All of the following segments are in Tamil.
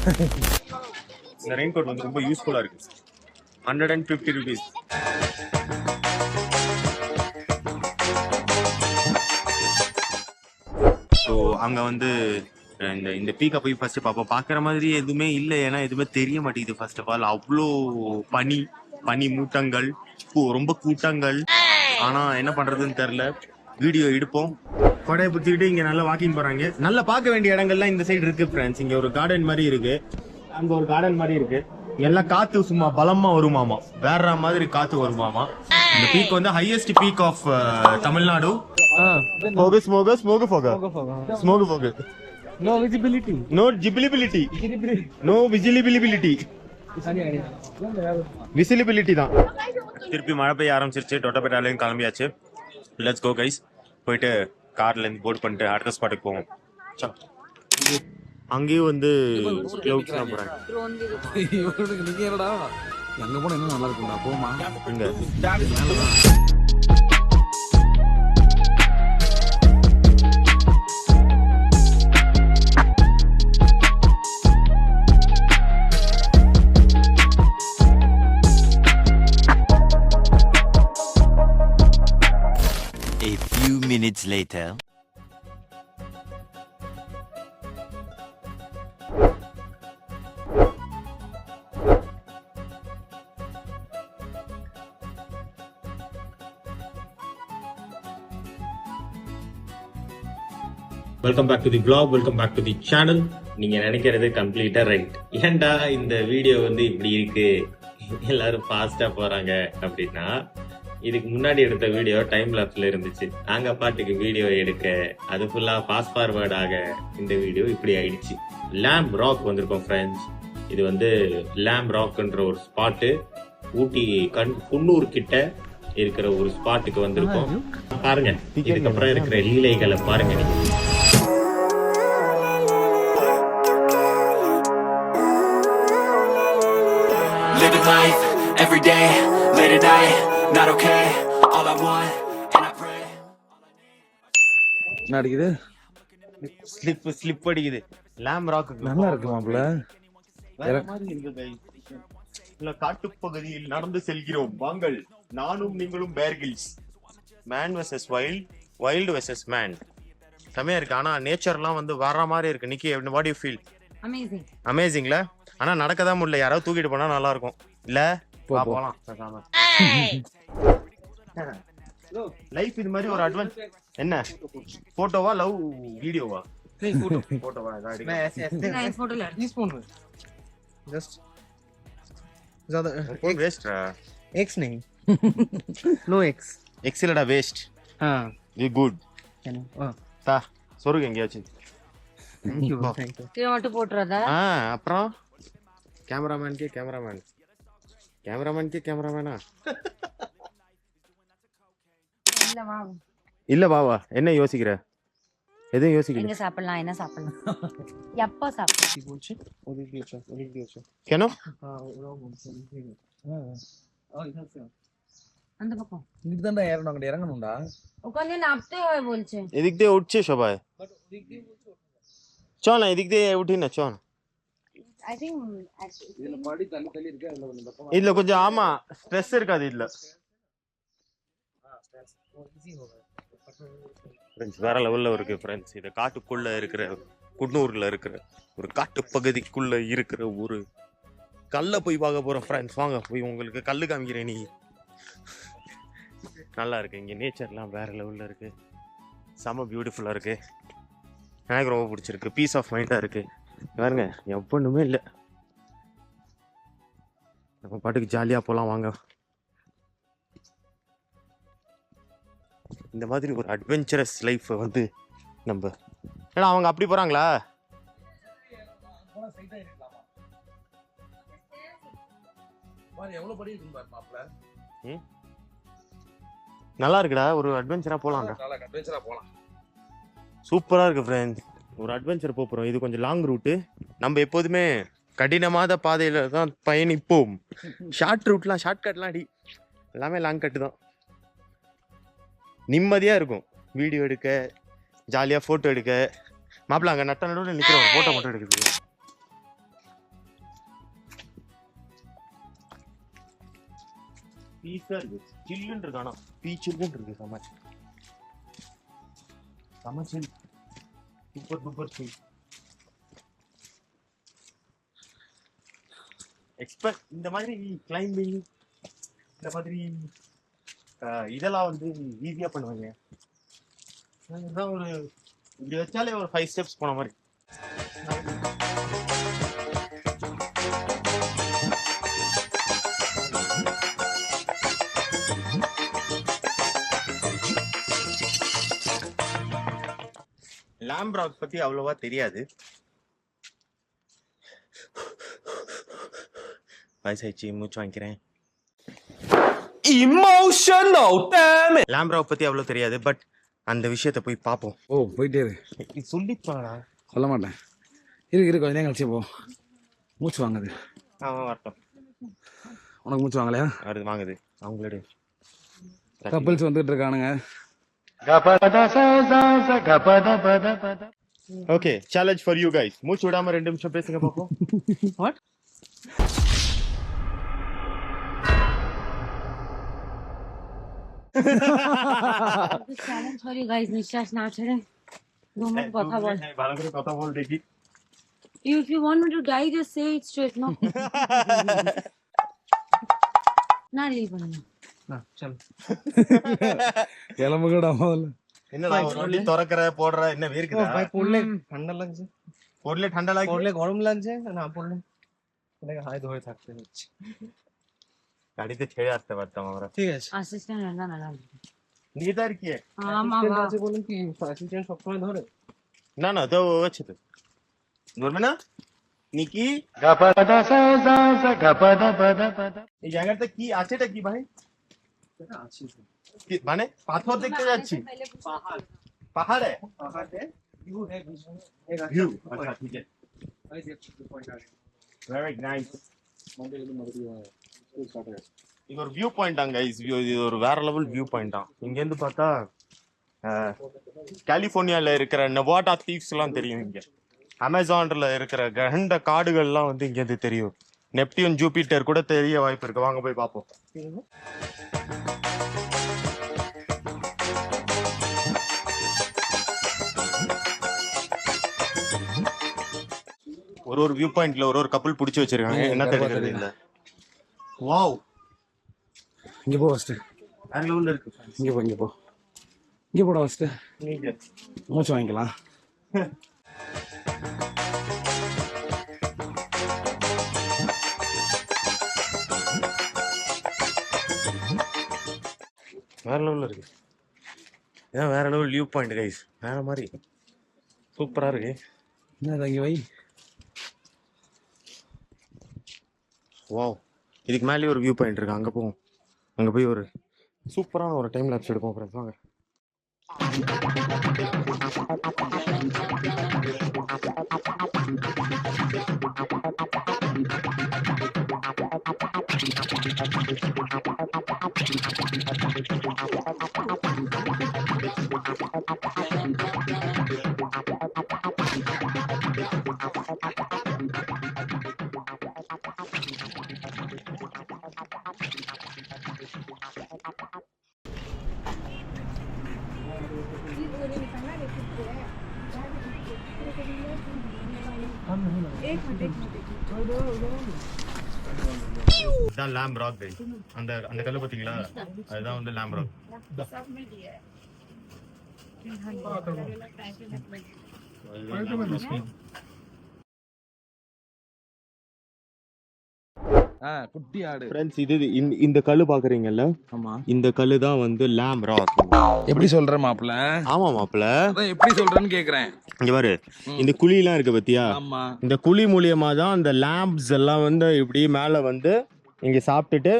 இந்த ரெயின் கோட் வந்து ரொம்ப யூஸ்ஃபுல்லா இருக்கு. 150 rupees. ஸோ அங்க வந்து இந்த பீக்கை போய் ஃபர்ஸ்ட் பார்ப்போம். பார்க்குற மாதிரி எதுவுமே இல்லை, ஏன்னா எதுவுமே தெரிய மாட்டேங்குது. ஃபர்ஸ்ட் ஆஃப் ஆல் அவ்வளோ பனி மூட்டங்கள், ரொம்ப கூட்டங்கள். ஆனா என்ன பண்றதுன்னு தெரியல. வீடியோ எடுப்போம். கொடையை புத்திக்கிட்டு இங்க நல்லா வாக்கிங் போறாங்க. நல்லா பார்க்க வேண்டிய இடங்கள்லாம் இந்த சைடு இருக்கு ஃப்ரெண்ட்ஸ். இங்க ஒரு கார்டன் மாதிரி இருக்கு, அங்க ஒரு கார்டன் மாதிரி இருக்கு. எல்லாம் காத்து சும்மா பலமா வருமாமா, வேற மாதிரி காத்து வருமாமா. இந்த பீக் வந்து highest peak of Tamil Nadu. Smoke No visibility. No visibility. No visibility. Visibility தான். திருப்பி மழை பெய்ய ஆரம்பிச்சிருச்சு. டொட்டபெட்டாலையும் கிளம்பியாச்சு. Let's go guys. போயிட்டு கார்ல இருந்து போர்ட் பண்ணிட்டு அடுத்த ஸ்பாட்டுக்கு போவோம். அங்கேயும் வந்து க்ளவுட்ஸ் தான் போறாங்க. நீங்க என்னடா எங்க போனா என்ன நல்லா இருக்கும்டா, போமா இங்க A few minutes later. Welcome back to the vlog, welcome back to the channel. நீங்க நினைக்கிறது கம்ப்ளீட்டா ரைட். ஏன்டா இந்த வீடியோ வந்து இப்படி இருக்கு, எல்லாரும் ஃபாஸ்டா போறாங்க அப்படின்னா, இதுக்கு முன்னாடி எடுத்த வீடியோ டைம் லேப்ஸ்ல இருந்துச்சு. நாங்க பாட்டுக்கு வீடியோ எடுக்க அது ஃபுல்லா ஃபாஸ்ட் ஃபார்வர்ட் ஆக இந்த வீடியோ இப்படி ஆயிடுச்சு. லேம்ப் ராக் வந்திருக்கோம் ஃப்ரெண்ட்ஸ். இது வந்து லேம்ப் ராக்ன்ற ஒரு ஸ்பாட்டு, ஊட்டி குன்னூர் கிட்ட இருக்கிற ஒரு ஸ்பாட்டுக்கு வந்திருக்கோம். பாருங்க, இதுக்கப்புறம் இருக்கிற லீலைகளை பாருங்க நீங்க. Living life every day, late at night, not okay. All I want, and I pray. என்ன அடிக்குது? ஸ்லிப் அடிக்குது. லேம்ப் ராக் நல்லா இருக்கு மாப்ள. காட்டுப்பகுதியில் நடந்து செல்கிறோம் வாங்கள், நானும் நீங்களும் Bear Grylls. Man versus wild, wild versus man. செமையா இருக்கு. ஆனா நேச்சர்லாம் வந்து வர மாதிரி இருக்கு. Nikki, what you feel? Amazing. அமேசிங்ல. ஆனா நடக்கதான் முடியல. யாராவது தூக்கிட்டு போனா நல்லா இருக்கும் இல்ல? போலாம். லைஃப் இது மாதிரி ஒரு அட்வான்ஸ். என்ன போட்டோவா, லவ் வீடியோவா? போட்டோவா? நான் போட்டோல जस्ट ज्यादा फोन वेस्ट रहा। एक्स नहीं नो एक्स एक्स இல்லடா வேஸ்ட். வி குட் தா சொருங்க எங்கயாச்சு. थैंक यू கீழ மட்டும் போட்றதா? அப்புறம் கேமராமேன் கேமராமேனா இல்ல வா என்ன யோசிக்கிற? எதுவும் யோசிக்கல. எங்க சாப்பிடலாம், என்ன சாப்பிடலாம், எப்போ சாப்பிடலாம்? बोलछे ओदी दियो কেন? அந்த பக்கம் இங்கதான்டா ஏறணும், அங்க இறங்கணும்டா. ওখানে নামতে হয় বলছে। এদিক দিয়ে উঠছে সবাই। চল না এদিক দিয়ে উঠি না, চল। ஐ திங்க் இதுல படி தள்ளி இருக்கு, அதுல கொஞ்சம் பக்கமா இல்ல கொஞ்சம் ஆமா ஸ்ட்ரெஸ் இருக்காது இல்ல. ஈஸி होगा ஃப்ரெண்ட்ஸ், வேற லெவல்ல இருக்கு ஃப்ரெண்ட்ஸ். இது காட்டுக்குள்ள இருக்கிற, குன்னூர்ல இருக்கிற ஒரு காட்டு பகுதிக்குள்ள இருக்கிற ஒரு கல்ல போய் பார்க்க போறோம் ஃப்ரெண்ட்ஸ். வாங்க போய் உங்களுக்கு கல்லு காமிக்கிறேன். நீ நல்லா இருக்கு. இங்க நேச்சர்லாம் வேற லெவல்ல இருக்கு. செம பியூட்டிஃபுல்லா இருக்கு. எனக்கு ரொம்ப பிடிச்சிருக்கு. பீஸ் ஆஃப் மைண்டா இருக்கு. பாருங்க, எவ்வொன்றுமே இல்லை. நம்ம பாட்டுக்கு ஜாலியா போலாம் வாங்க. இந்த மாதிரி ஒரு அட்வென்ச்சரஸ் லைஃப் வந்து நம்ம ஏன்னா அவங்க அப்படி போறாங்களா? எவ்வளவு படி இருக்கு பாரு மாப்ள. நல்லா இருக்குடா, ஒரு அட்வென்ச்சரா போலாம்டா. நல்லா அட்வென்ச்சரா போலாம். சூப்பரா இருக்கு ஃப்ரெண்ட்ஸ். ஒரு அட்வென்ச்சர் போறோம். இது கொஞ்சம் லாங் ரூட்டு. நம்ம எப்போதுமே கடினமான பாதையில தான் பயணிப்போம். ஷார்ட் ரூட்லாம், ஷார்ட்கட்லாம் அடி எல்லாமே லாங் கட்டு தான். நிம்மதியா இருக்கும் வீடியோ எடுக்க, ஜாலியா போட்டோ எடுக்க. மாப்பிள்ள அங்க நட்ட நடுவில் நிக்கிறோம், போட்டோ மட்டும் எடுக்குது. பீஸா இருக்கு, சில்லுன்னு இருக்கு. ஆனா பீச்சில்லுன்னு இருக்கு. செம சில், சூப்பர் சில். எக்ஸ்பெக்ட் இந்த மாதிரி கிளைம்பிங், இந்த மாதிரி இதெல்லாம் வந்து ஈஸியா பண்ணுவாங்க. இதுதான் ஒரு இப்படி வச்சாலே ஒரு 5 ஸ்டெப்ஸ் போன மாதிரி. லேம்ப் ராக் பத்தி அவ்வளவா தெரியாது. வயசாயிடுச்சு, மூச்சு வாங்கிக்கிறேன். Emotional, damn it! Lamb's Rock பத்தி அவ்வளவு தெரியாது, பட் அந்த விஷயத்த போய் பார்ப்போம். ஓ போயிட்டே இரு. இது சொல்லிப்பாடா. சொல்ல மாட்டேன். இரு கொஞ்ச நேரம் கழிச்சு போ. மூச்சு வாங்குது. வரட்டும். உனக்கு மூச்சு வாங்கலையா? அது வாங்குது. அவங்களோட கப்பல்ஸ் வந்துட்டு இருக்கானுங்க. Okay, challenge for you guys. மூச்சு விடாம 2 நிமிஷம் பேசுங்க பாப்போம். What? Challenge for you guys, নিঃশ্বাস না ছেড়ে 2 মিনিট কথা বল। ভালো করে কথা বল দেখি। If you want me to die, just say it straight, no? না রিল பண்ணு. கிளம்புகடா முதல்ல. என்னடா ஒரு வண்டி திறக்கற போடுற, என்ன வேர்க்குதா? ভাই পড়লে ঠান্ডা লাগছে, পড়লে ঠান্ডা লাগে, পড়লে গরম লাগছে, না পড়লে এটাকে হাই ধরে থাকতে হচ্ছে। গাড়িতে ছেড়ে আসতে পারতাম আমরা। ঠিক আছে, অ্যাসিস্ট্যান্ট না না না। নিয়ে তার কি আমা অ্যাসিস্ট্যান্ট আছে বলেন কি অ্যাসিস্ট্যান্ট সবসময় ধরে? না না, তো আছে তো, ধরবে না নিকি। এই জায়গাটা কি আছেটা কি ভাই? এটা আছে কি মানে পাথর দেখতে যাচ্ছি? পাহাড়ে ভিউ है, ভিউ। আচ্ছা ঠিক আছে, भाई देखो पॉइंट आ गया। Very nice. மண்டேல மறுபடியும் ஸ்டார்ட் ஆயிடுச்சு. இது ஒரு வியூ பாயிண்டாங்க கைஸ். இது ஒரு வேற லெவல் வியூ பாயிண்டா. இங்க இருந்து பார்த்தா கலிபோர்னியால இருக்கிற நெவாடா தீவ்ஸ் எல்லாம் தெரியும். இங்க அமேசான்ல இருக்கிற கண்ட காடுகள்லாம் வந்து இங்க இருந்து தெரியும். நெப்டியூன், ஜூபிட்டர் கூட தெரிய வாய்ப்பு இருக்கு. வாங்க போய் பார்ப்போம். ஒரு வியூ பாயிண்ட்ல ஒரு கப்பல் பிடிச்சி வச்சிருக்காங்க. என்ன தெரியுது இல்ல? வாவ், இங்க போ ஃபர்ஸ்ட். வேற லெவல்ல இருக்கு. இங்க போ. இங்க போடா ஃபர்ஸ்ட். நீங்க மூச்சு வாங்கிக்கலாம். வேற லெவல்ல இருக்கு. இதான் வேற லெவல் வியூ பாயிண்ட் கைஸ். வேற மாதிரி சூப்பரா இருக்கு. என்ன இங்க வை. வாவ், இதுக்கு மேலே ஒரு வியூ பாயிண்ட் இருக்கு. அங்க போவோம். அங்க போய் ஒரு சூப்பரான ஒரு டைம் லாப்ஸ் எடுப்போம் ஃப்ரெண்ட்ஸ். வாங்க. இதுதான் லேம்ப் ராக் கைஸ். அந்த அந்த கல்லு பாத்தீங்களா? அதுதான் வந்து லேம்ப் ராக். குட்டி ஆடு. ஃப்ரெண்ட்ஸ், இது இந்த கல்லு பாக்குறீங்கல்ல? ஆமா. இந்த கல்லு தான் வந்து லேம்ப் ராக். எப்படி சொல்ற மாப்ள? ஆமா மாப்ள, அதான் எப்படி சொல்றேன்னு கேக்குறேன். இங்க பாரு, இந்த குழி எல்லாம் இருக்கு பாத்தியா? ஆமா. இந்த குழி மூலியமா தான் அந்த லேம்ப்ஸ் எல்லாம் வந்து இப்படி மேல வந்து இங்க சாப்பிட்டுட்டு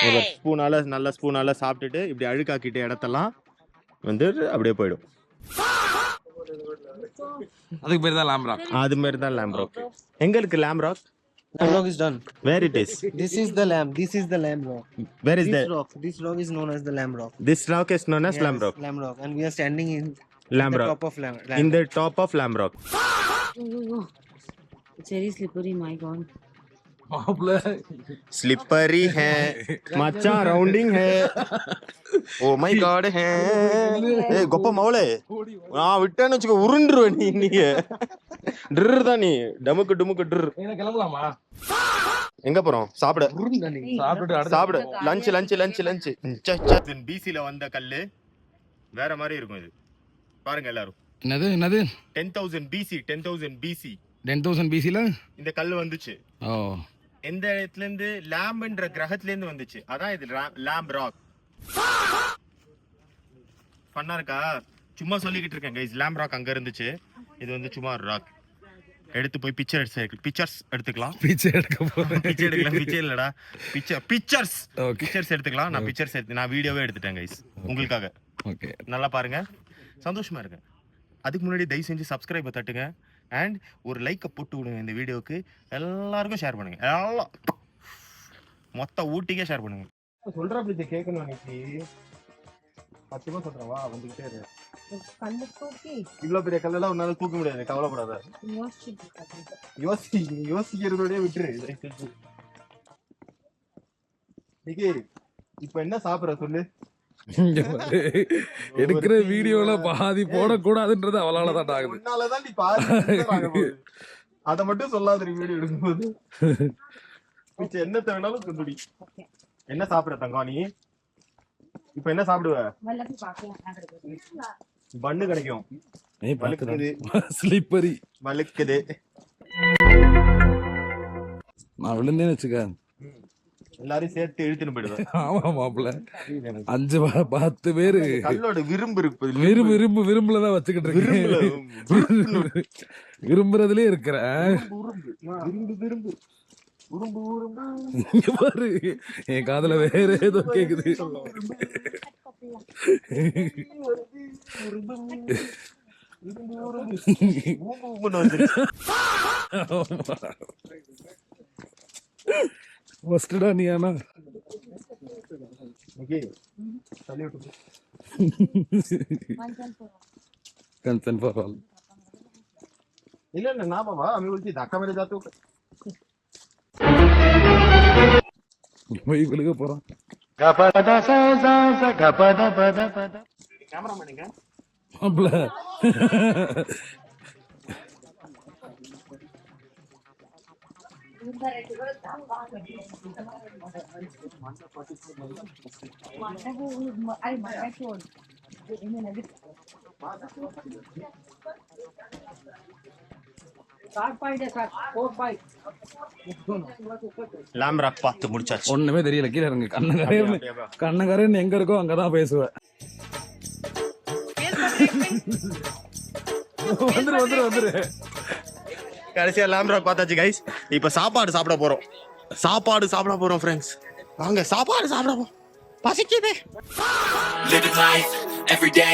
ஒரு ஸ்பூனால, நல்ல ஸ்பூனால சாப்பிட்டுட்டு இப்படி அழுக்காக்கிட்டு இடத்தெல்லாம் வந்து அப்படியே போயிடும். அதுக்கு பேர் தான் lamb rock. அது மாதிரி தான் lamb rock. எங்க இருக்கு lamb rock? Lamb rock is done. Where it is? This is the lamb. This is the lamb rock. Where is that? This rock is known as the lamb rock. This rock is known as lamb rock. Lamb rock, and we are standing in Lamb the rock. top of lamb. In the top of lamb rock. It's very slippery, my god. மாப்பிள்ள स्लिपरी है मचा राउंडिंग है ओ माय गॉड है ए गोपा मौले நான் விட்டேன்னு வச்சுக்க உருண்டுருவேன் நீ இன்னைக்கு ட்ர் தான் நீ டமுக்கு டுமுக்கு ட்ர் என்ன கிளம்பலாமா? எங்க போறோம் சாப்பிட சாப்பிட்டுட்டு அடுத்து சாப்பிட லஞ்ச் பிசில வந்த கல்லு வேற மாதிரி இருக்கும் இது பாருங்க எல்லாரும் என்னது 10,000 பிசி 10,000 பிசி 10,000 BC-ல இந்த கல்லு வந்துச்சு ஓ எந்த இடத்துல இருந்து லேம்ப்ன்ற கிரகத்துல இருந்து வந்துச்சு அதான் இது லேம்ப் ராக் ஃபன்னா இருக்கா சும்மா சொல்லிக்கிட்டு இருக்கேன் கைஸ் லேம்ப் ராக் அங்க இருந்துச்சு இது வந்து சும்மா ஒரு ராக் எடுத்து போய் பிக்சர்ஸ் எடுத்துக்கலாம் பிச்சை எடுக்க போறேன். பிச்சை எடுக்கலாம் பிச்சை இல்லடா பிக்சர்ஸ் Okay. பிக்சர்ஸ் எடுத்துக்கலாம் நான் வீடியோவே எடுத்துட்டேன் கைஸ் உங்களுக்காக ஓகே நல்லா பாருங்க சந்தோஷமா இருங்க அதுக்கு முன்னாடி தயவு செஞ்சு சப்ஸ்கிரைபை தட்டுங்க அண்ட் ஒரு லைக்கை போட்டு விடுங்க இந்த வீடியோக்கு எல்லாருக்கும் ஷேர் பண்ணுங்க எல்லாம் மொத்த ஊட்டிக்கே ஷேர் பண்ணுங்க சொல்ற அப்படி கேட்கணும் அன்னைக்கு 10 ரூபா சொல்றவா வந்துகிட்டே இரு. கண்ணு தூக்கி இவ்வளவு பெரிய கல்லெல்லாம் உன்னால தூக்க முடியாது கவலைப்படாத. யோசிச்சுட்டு இருக்காது. யோசிக்கிறதோடய விட்டுரு. இப்ப என்ன சாப்பிடுற சொல்லு. இங்க பாரு. எடுக்கிற வீடியோல பாதி போடக்கூடாதுன்றது அவளாலதான் ஆகுது. உன்னாலதான் நீ பாதி அத மட்டும் சொல்லாத வீடியோ எடுக்கும்போது. என்னத்த வேணாலும் சொல்லுடி. என்ன சாப்பிடுற தங்கம் நீ? இப்ப என்ன சாப்பிடுவ? பண்ணு கிடைக்கும். ஸ்லிப்பரி வழுக்குது. நான் விழுந்தேன்னு வச்சுக்க எல்லாரையும் சேர்த்து இழுத்துன்னு போயிடுவேன். ஆமா மாப்பிள்ள 5-10 பேரு கல்லோட விரும்பு இருக்கு. விரும்புலதான் வச்சுக்கிட்டு இருக்கேன். விரும்புறதுலயே இருக்கிறேன். பாரு என் காதுல வேற ஏதோ கேக்குது. ஃபர்ஸ்டா நீ ஆனா कंसर्न फॉर ऑल ಇಲ್ಲ ನಾ ಬಾಬಾ आम्ही बोलती धक्का मेरे जातो वही बोलेगा போறோம் கேமராமேன் எங்க அப்பல லேம்ப் ராக் பார்த்து முடிச்சாச்சு. ஒண்ணுமே தெரியல கீழே இருங்க. கண்ணங்கரேன்னு எங்க இருக்கோ அங்கதான் பேசுவேன். வந்துரு கடைசியா லேம்ப் ராக் பார்த்தாச்சு கைஸ். இப்ப சாப்பாடு சாப்பிட போறோம் ஃப்ரெண்ட்ஸ். வாங்க சாப்பாடு சாப்பிட போறோம். பசிக்குது. Living life every day.